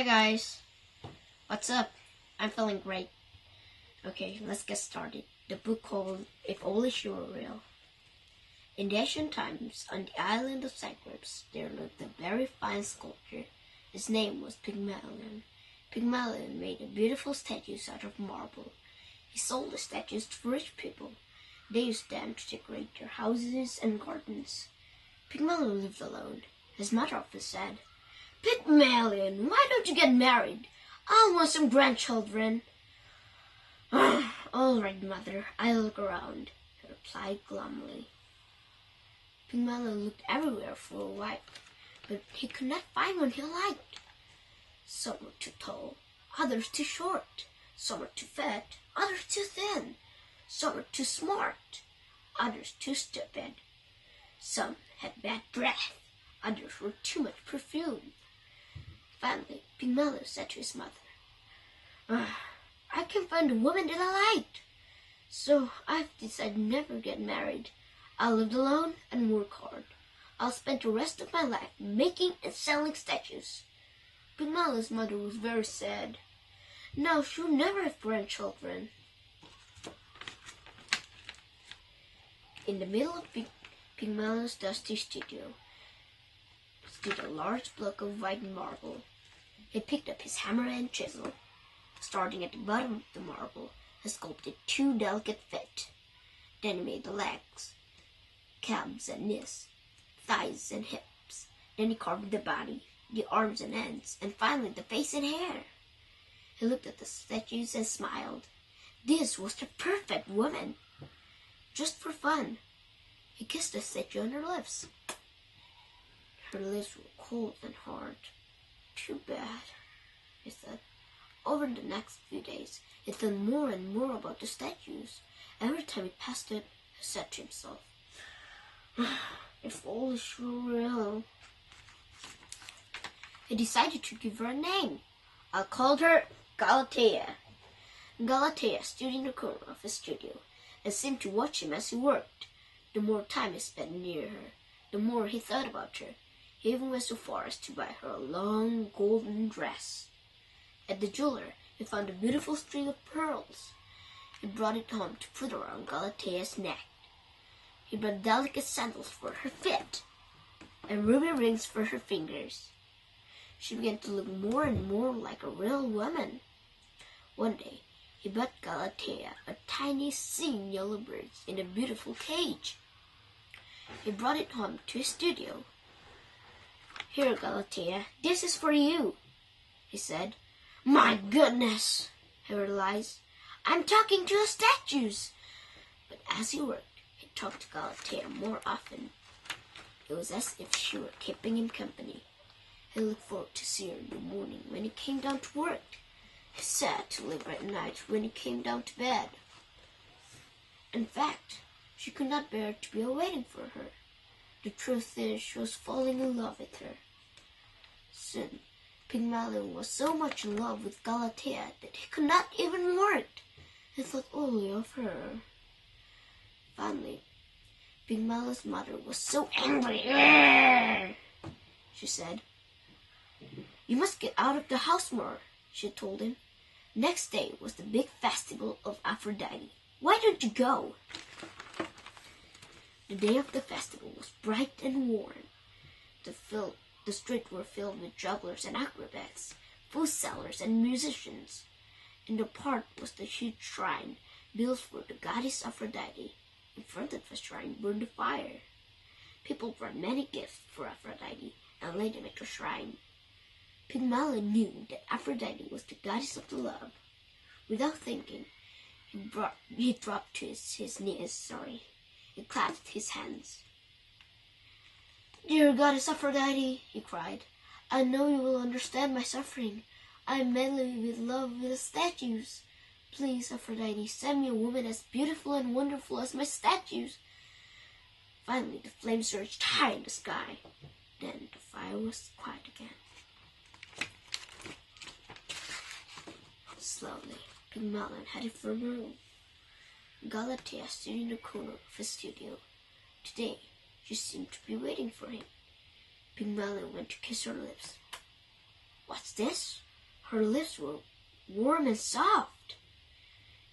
guys, what's up? I'm feeling great. Okay, let's get started. The book called If Only She Were Real. In the ancient times, on the island of Cyprus, there lived a very fine sculptor. His name was Pygmalion. Pygmalion made beautiful statues out of marble. He sold the statues to rich people. They used them to decorate their houses and gardens. Pygmalion lived alone. His mother often said, "Pygmalion, why don't you get married? I want some grandchildren." "All right, mother, I'll look around," he replied glumly. Pygmalion looked everywhere for a wife, but he could not find one he liked. Some were too tall, others too short. Some were too fat, others too thin. Some were too smart, others too stupid. Some had bad breath, others were too much perfume. Finally, Pygmalion said to his mother, "I can't find a woman that I liked, so I've decided never to get married. I'll live alone and work hard. I'll spend the rest of my life making and selling statues." Pygmalion's mother was very sad. Now she'll never have grandchildren. In the middle of Pygmalion's dusty studio stood a large block of white marble. He picked up his hammer and chisel. Starting at the bottom of the marble, he sculpted two delicate feet. Then he made the legs, calves and knees, thighs and hips. Then he carved the body, the arms and hands, and finally the face and hair. He looked at the statues and smiled. This was the perfect woman. Just for fun, he kissed the statue on her lips. Her lips were cold and hard. "Too bad," he said. Over the next few days, he thought more and more about the statues. Every time he passed it, he said to himself, "If only she were real." He decided to give her a name. I called her Galatea. Galatea stood in the corner of his studio and seemed to watch him as he worked. The more time he spent near her, the more he thought about her. He even went so far as to buy her a long golden dress. At the jeweler, he found a beautiful string of pearls. He brought it home to put around Galatea's neck. He bought delicate sandals for her feet and ruby rings for her fingers. She began to look more and more like a real woman. One day, he bought Galatea a tiny singing yellow bird in a beautiful cage. He brought it home to his studio. "Here, Galatea, this is for you," he said. "My goodness," he realized, "I'm talking to the statues." But as he worked, he talked to Galatea more often. It was as if she were keeping him company. He looked forward to see her in the morning when he came down to work. He sat to live at night when he came down to bed. In fact, she could not bear to be waiting for her. The truth is, she was falling in love with her. Soon, Pygmalion was so much in love with Galatea that he could not even work. He thought only of her. Finally, Pygmalion's mother was so angry. She said, "You must get out of the house more," she told him. Next day was the big festival of Aphrodite. "Why don't you go?" The day of the festival was bright and warm. The streets were filled with jugglers and acrobats, food sellers and musicians. In the park was the huge shrine built for the goddess Aphrodite. In front of the shrine burned a fire. People brought many gifts for Aphrodite and laid them at the shrine. Pygmalion knew that Aphrodite was the goddess of the love. Without thinking, he dropped to his knees. He clasped his hands. "Dear goddess Aphrodite," he cried, "I know you will understand my suffering. I am madly with love with the statues. Please, Aphrodite, send me a woman as beautiful and wonderful as my statues." Finally, the flame surged high in the sky. Then the fire was quiet again. Slowly, Pygmalion headed for her room. Galatea stood in the corner of his studio. Today, she seemed to be waiting for him. Pygmalion went to kiss her lips. "What's this?" Her lips were warm and soft.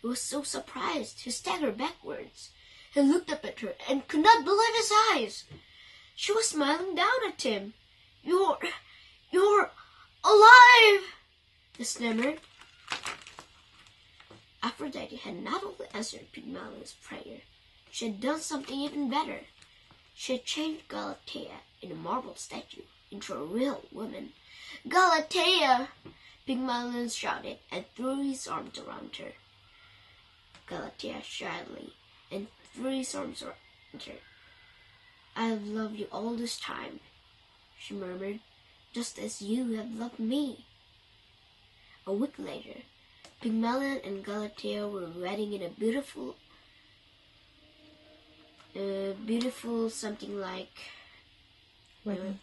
He was so surprised he staggered backwards. He looked up at her and could not believe his eyes. She was smiling down at him. You're alive!" he stammered. Aphrodite had not only answered Pygmalion's prayer, she had done something even better. She had changed Galatea, in a marble statue, into a real woman. "Galatea!" Pygmalion shouted and threw his arms around her. Galatea shyly and threw his arms around her. "I have loved you all this time," she murmured, "just as you have loved me." A week later, Pygmalion and Galatea were wedding in a beautiful something like wedding.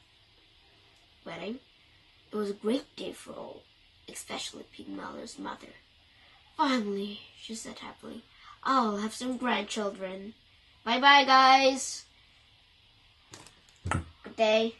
It was a great day for all, especially Pygmalion's mother. "Finally," she said happily, "I'll have some grandchildren. Bye-bye, guys. Good day."